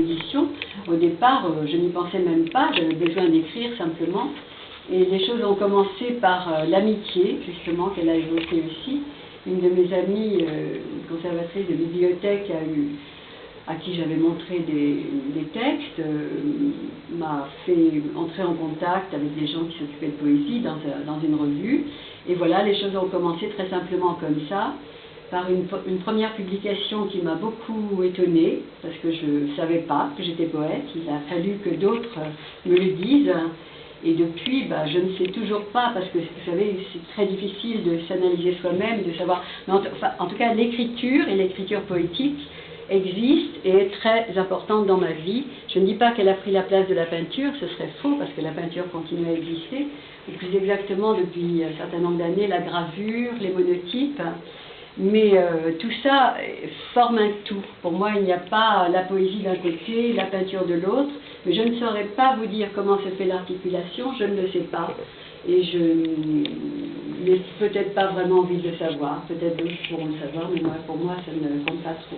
édition. Au départ, je n'y pensais même pas, j'avais besoin d'écrire simplement. Et les choses ont commencé par l'amitié, justement, qu'elle a évoquée aussi. Une de mes amies, conservatrice de bibliothèque, à qui j'avais montré des textes, m'a fait entrer en contact avec des gens qui s'occupaient de poésie dans une revue. Et voilà, les choses ont commencé très simplement comme ça, par une première publication qui m'a beaucoup étonnée, parce que je ne savais pas que j'étais poète. Il a fallu que d'autres me le disent. Et depuis, je ne sais toujours pas, parce que vous savez, c'est très difficile de s'analyser soi-même, de savoir. Mais en tout cas, l'écriture et l'écriture poétique existent et est très importante dans ma vie. Je ne dis pas qu'elle a pris la place de la peinture, ce serait faux, parce que la peinture continue à exister. Ou plus exactement, depuis un certain nombre d'années, la gravure, les monotypes. Mais tout ça forme un tout. Pour moi, il n'y a pas la poésie d'un côté, la peinture de l'autre. Mais je ne saurais pas vous dire comment se fait l'articulation, je ne le sais pas. Et je n'ai peut-être pas vraiment envie de le savoir. Peut-être d'autres pourront le savoir, mais pour moi, ça ne compte pas trop.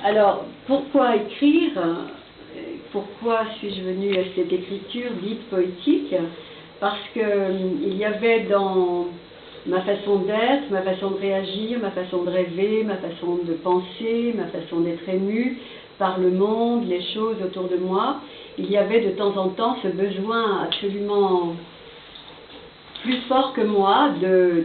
Alors, pourquoi écrire? Pourquoi suis-je venue à cette écriture dite poétique? Parce qu'il y avait dans ma façon d'être, ma façon de réagir, ma façon de rêver, ma façon de penser, ma façon d'être émue par le monde, les choses autour de moi, il y avait de temps en temps ce besoin absolument plus fort que moi de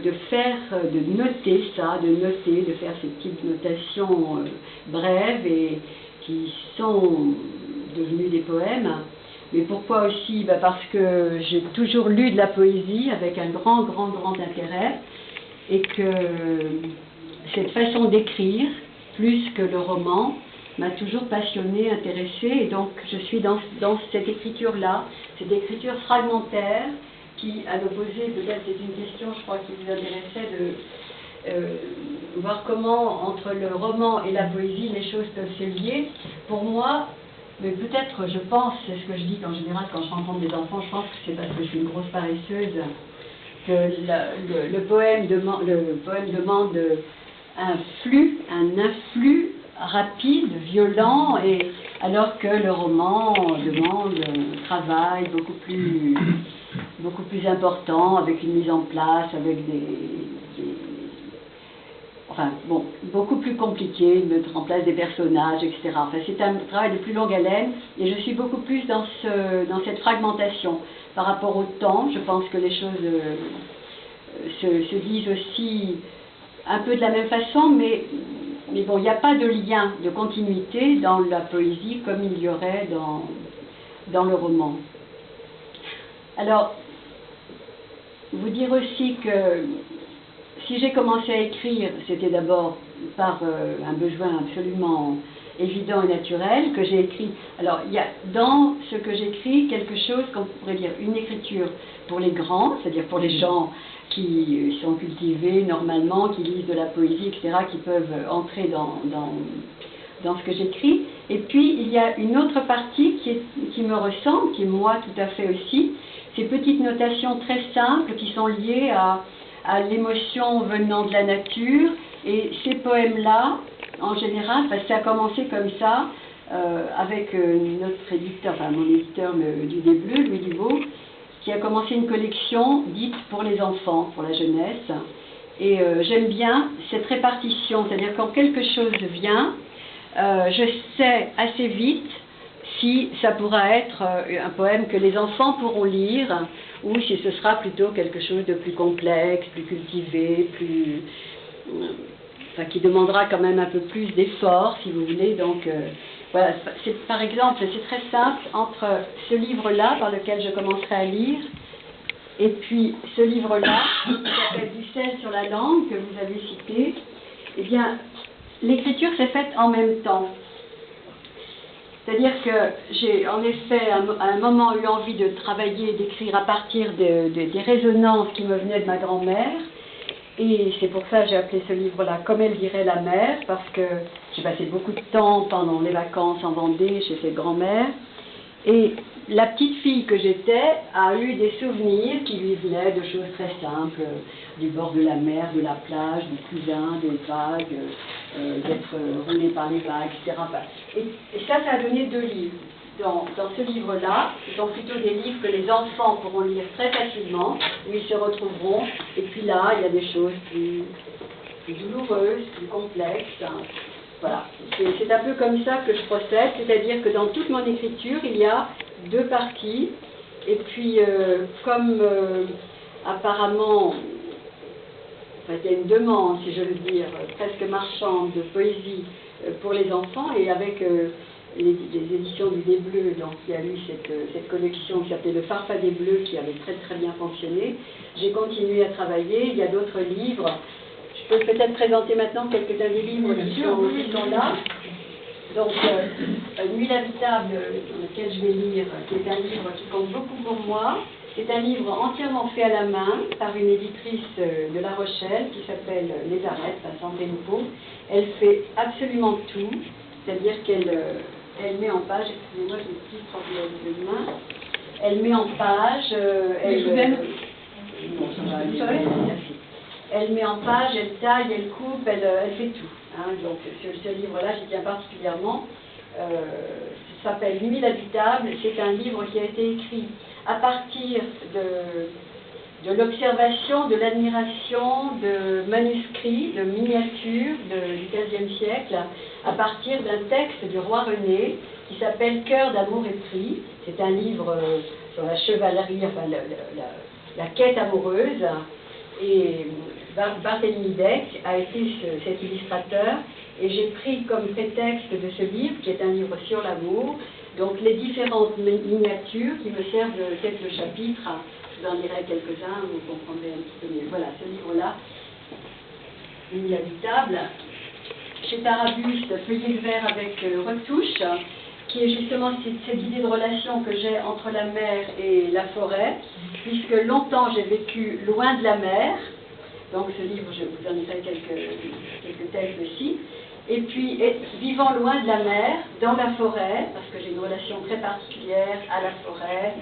noter ça, de faire ces petites notations brèves et qui sont devenues des poèmes. Mais pourquoi aussi? Parce que j'ai toujours lu de la poésie avec un grand intérêt, et que cette façon d'écrire, plus que le roman, m'a toujours passionnée, intéressée, et donc je suis dans cette écriture-là, cette écriture fragmentaire, qui, à l'opposé, peut-être c'est une question, je crois, qui vous intéressait, de voir comment, entre le roman et la poésie, les choses peuvent se lier. Pour moi, mais peut-être, je pense, c'est ce que je dis en général quand je rencontre des enfants, je pense que c'est parce que je suis une grosse paresseuse, que le poème demande un influx rapide, violent, et alors que le roman demande un travail beaucoup plus important, avec une mise en place, avec beaucoup plus compliqué, de mettre en place des personnages, etc. Enfin, c'est un travail de plus longue haleine, et je suis beaucoup plus dans cette fragmentation. Par rapport au temps, je pense que les choses se disent aussi un peu de la même façon, mais bon, il n'y a pas de lien, de continuité dans la poésie comme il y aurait dans le roman. Alors, vous dire aussi que si j'ai commencé à écrire, c'était d'abord par un besoin absolument évident et naturel, que j'ai écrit. Alors, il y a dans ce que j'écris quelque chose qu'on pourrait dire une écriture pour les grands, c'est-à-dire pour les gens qui sont cultivés normalement, qui lisent de la poésie, etc., qui peuvent entrer dans ce que j'écris. Et puis, il y a une autre partie qui me ressemble, qui est moi tout à fait aussi, ces petites notations très simples qui sont liées à l'émotion venant de la nature. Et ces poèmes-là, en général, ça a commencé comme ça, avec notre éditeur, enfin mon éditeur du Bleu, Louis Dubourg, qui a commencé une collection dite pour les enfants, pour la jeunesse. Et j'aime bien cette répartition, c'est-à-dire quand quelque chose vient, je sais assez vite si ça pourra être un poème que les enfants pourront lire, ou si ce sera plutôt quelque chose de plus complexe, plus cultivé, qui demandera quand même un peu plus d'effort, si vous voulez. Donc, voilà, par exemple, c'est très simple, entre ce livre-là, par lequel je commencerai à lire, et puis ce livre-là, qui s'appelle Du sel sur la langue, que vous avez cité, eh bien, l'écriture s'est faite en même temps. C'est-à-dire que j'ai en effet à un moment eu envie de travailler, d'écrire à partir des résonances qui me venaient de ma grand-mère, et c'est pour ça que j'ai appelé ce livre-là « Comme elle dirait la mère », parce que j'ai passé beaucoup de temps pendant les vacances en Vendée chez cette grand-mère, Et la petite fille que j'étais a eu des souvenirs qui lui venaient de choses très simples, du bord de la mer, de la plage, du cousin, des vagues, d'être roulé par les vagues, etc. Et ça a donné 2 livres. Dans ce livre-là, ce sont plutôt des livres que les enfants pourront lire très facilement, où ils se retrouveront. Et puis là, il y a des choses plus douloureuses, plus complexes. Hein. Voilà, c'est un peu comme ça que je procède, c'est-à-dire que dans toute mon écriture, il y a 2 parties, et puis comme apparemment, enfin, il y a une demande, si je veux dire, presque marchande de poésie pour les enfants, et avec les éditions du Des Bleus, donc il y a eu cette collection qui s'appelait Le Farfadet Bleu, qui avait très très bien fonctionné. J'ai continué à travailler, il y a d'autres livres. Je peux peut-être présenter maintenant quelques-uns des livres qui sont là. Donc, Nuit habitable, dans lequel je vais lire, qui est un livre qui compte beaucoup pour moi. C'est un livre entièrement fait à la main par une éditrice de La Rochelle qui s'appelle Les Arêtes, Vincent Tempo. Elle fait absolument tout, c'est-à-dire qu'elle met en page, excusez-moi, j'ai des petits problèmes de main. Elle met en page, elle met en page, elle taille, elle coupe, elle fait tout. Hein. Donc sur ce livre-là, j'y tiens particulièrement. Ça s'appelle Nuit habitable. C'est un livre qui a été écrit à partir de l'observation, de l'admiration de manuscrits, de miniatures du XVe siècle, à partir d'un texte du roi René qui s'appelle Cœur d'amour épris. C'est un livre sur la chevalerie, enfin la quête amoureuse. Et Barthélemy Deck a été cet illustrateur, et j'ai pris comme prétexte de ce livre, qui est un livre sur l'amour, donc les différentes miniatures qui me servent de tête de chapitre. Je vous en dirai quelques-uns, vous comprendrez un petit peu mieux. Voilà, ce livre-là, Nuit habitable, chez Tarabuste, feuillet de verre avec retouche, qui est justement cette idée de relation que j'ai entre la mer et la forêt, puisque longtemps j'ai vécu loin de la mer. Donc ce livre, je vous en dirai quelques textes aussi. Et puis, vivant loin de la mer, dans la forêt, parce que j'ai une relation très particulière à la forêt,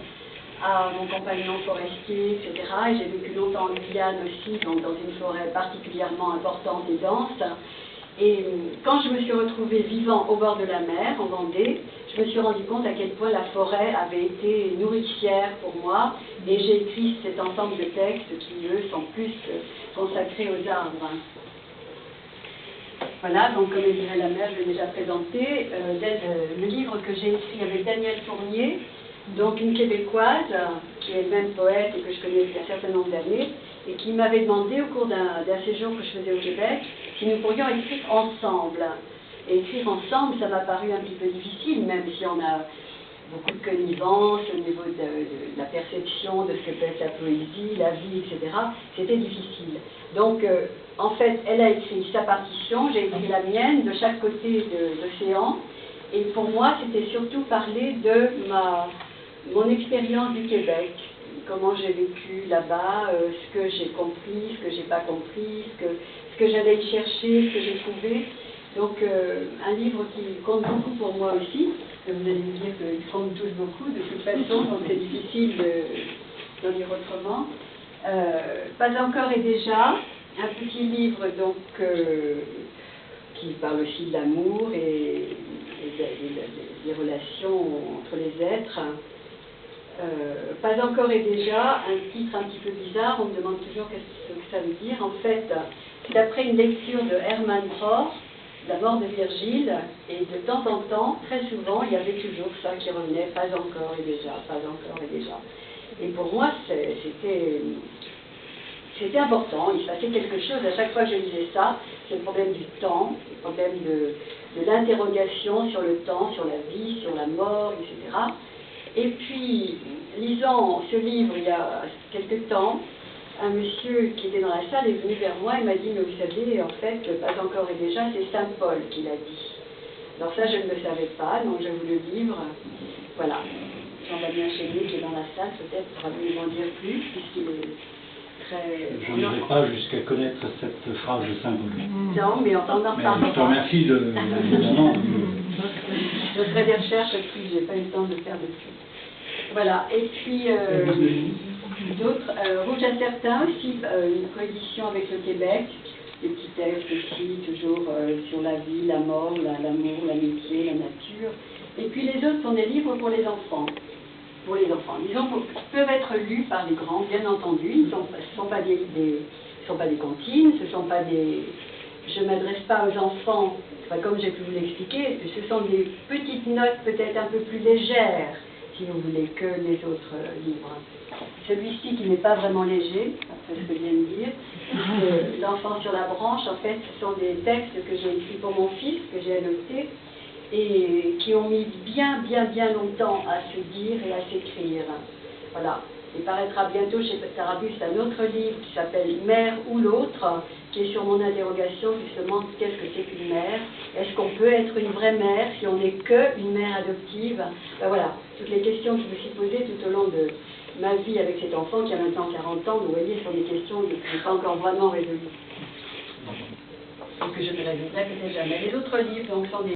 à mon compagnon forestier, etc. Et j'ai vécu longtemps en Guyane aussi, donc dans une forêt particulièrement importante et dense. Et quand je me suis retrouvée vivant au bord de la mer, en Vendée, je me suis rendu compte à quel point la forêt avait été nourricière pour moi, et j'ai écrit cet ensemble de textes qui, eux, sont plus consacrés aux arbres. Voilà, donc comme je dirais la mer, je l'ai déjà présenté. Le livre que j'ai écrit avec Danielle Fournier, donc une Québécoise, qui est elle-même poète et que je connais depuis un certain nombre d'années, et qui m'avait demandé au cours d'un séjour que je faisais au Québec, si nous pourrions écrire ensemble. Et écrire ensemble, ça m'a paru un petit peu difficile, même si on a beaucoup de connivence au niveau de la perception de ce que peut être la poésie, la vie, etc. C'était difficile. Donc, en fait, elle a écrit sa partition, j'ai écrit la mienne, de chaque côté de l'océan. Et pour moi, c'était surtout parler de mon expérience du Québec, comment j'ai vécu là-bas, ce que j'ai compris, ce que j'ai pas compris, ce que j'allais y chercher, ce que j'ai trouvé. Donc, un livre qui compte beaucoup pour moi aussi, que vous allez me dire qu'il compte tous beaucoup de toute façon, donc c'est difficile d'en dire autrement. Pas encore et déjà, un petit livre donc qui parle aussi de l'amour et des relations entre les êtres. Pas encore et déjà, un titre un petit peu bizarre, on me demande toujours ce que ça veut dire. En fait, c'est après une lecture de Hermann Broch, La mort de Virgile, et de temps en temps, très souvent, il y avait toujours ça qui revenait, pas encore et déjà, pas encore et déjà. Et pour moi, c'était important, il se passait quelque chose à chaque fois que je lisais ça, c'est le problème du temps, le problème de l'interrogation sur le temps, sur la vie, sur la mort, etc. Et puis, lisant ce livre il y a quelque temps, un monsieur qui était dans la salle est venu vers moi et m'a dit « Mais vous savez, en fait, pas encore et déjà, c'est Saint Paul qui l'a dit. » Alors ça, je ne le savais pas, donc je vous le livre. Voilà. Jean-Damien Chénier qui est dans la salle, peut-être pourra vous m'en dire plus, puisqu'il est Je n'irai pas jusqu'à connaître cette phrase symbolique. Non, mais on en Mais reparlera. je te remercie évidemment. Je ferai des recherches aussi, j'ai pas eu le temps de faire dessus. Voilà, et puis d'autres, Rouge à certains aussi, une coédition avec le Québec, des petits textes aussi, toujours sur la vie, la mort, l'amour, l'amitié, la nature. Et puis les autres sont des livres pour les enfants. Pour les enfants, disons, peuvent être lus par les grands, bien entendu. Ce ne sont pas des comptines, ce sont pas des. Je ne m'adresse pas aux enfants, comme j'ai pu vous l'expliquer, ce sont des petites notes peut-être un peu plus légères, si vous voulez, que les autres livres. Celui-ci qui n'est pas vraiment léger, après ce que je viens de dire, l'enfant sur la branche, en fait, ce sont des textes que j'ai écrits pour mon fils, que j'ai annotés, et qui ont mis bien longtemps à se dire et à s'écrire. Voilà. Il paraîtra bientôt chez Tarabus un autre livre qui s'appelle Mère ou l'autre, qui est sur mon interrogation justement, qu'est-ce que c'est qu'une mère? Est-ce qu'on peut être une vraie mère si on n'est qu'une mère adoptive? Ben voilà, toutes les questions que je me suis posées tout au long de ma vie avec cet enfant qui a maintenant 40 ans, vous voyez, sont des questions que je n'ai pas encore vraiment résolues. Et que je ne résoudrai peut-être jamais. Les autres livres donc, sont des